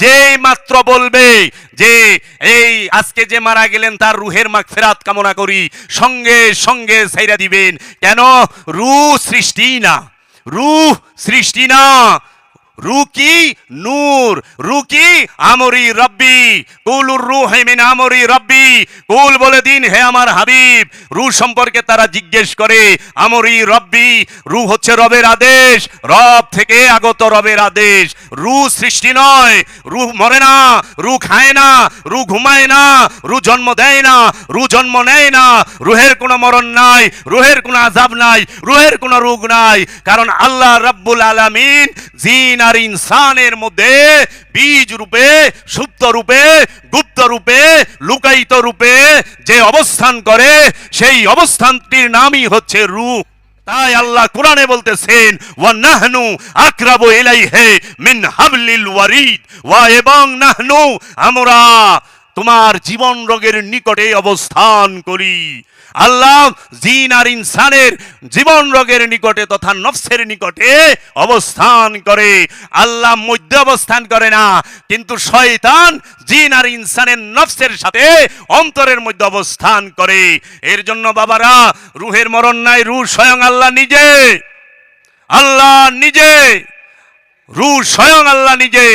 যেই মাত্র বলবে যে এই আজকে যে মারা গেলেন তার রুহের মাগফিরাত কামনা করি, সঙ্গে সঙ্গে ছাইরা দিবেন। কেন? রূহ সৃষ্টি না, রূহ সৃষ্টি না। রূহ কি? নূর। রূহ কি? আমরি রব্বি, কুলুর রূহ মিন আমরি রব্বি। কুল বলে দিন হে আমার হাবিব। রূহ সম্পর্কে তারা জিজ্ঞেস করে, আমরি রব্বি, রূহ হচ্ছে রবের আদেশ, রব থেকে আগত রবের আদেশ। রূহ সৃষ্টি নয়, রূহ মরে না, রূহ খায় না, রূহ ঘুমায় না, রূহ জন্ম দেয় না, রূহ জন্ম নেয় না। রূহের কোনো মরণ নাই, রূহের কোনো আযাব নাই, রূহের কোনো রোগ নাই। কারণ আল্লাহ রাব্বুল আলামিন জিন আর ইনসানের মধ্যে বীজ রূপে, সুপ্ত রূপে, গুপ্ত রূপে, লুকায়িত রূপে যে অবস্থান করে, সেই অবস্থানটির নামই হচ্ছে রূহ। তাই আল্লাহ কোরআনে বলতেছেন, ওয়া নাহনু আকরাবু ইলাইহি মিন হাবলিল ওয়ারিদ, ওয়া এবং নাহনু, আমরা তোমার জীবন রোগের নিকটে অবস্থান করি। আল্লাহ জিন আর ইনসানের জীবন রোগের নিকটে তথা নফসের নিকটে অবস্থান করে। আল্লাহ মধ্যে অবস্থান করে না, কিন্তু শয়তান জিন আর ইনসানের নফসের সাথে অন্তরের মধ্যে অবস্থান করে। এর জন্য বাবারা, রূহের মরণ নাই, রূহ স্বয়ং আল্লাহ নিজে, আল্লাহ নিজে, রূহ স্বয়ং আল্লাহ নিজে।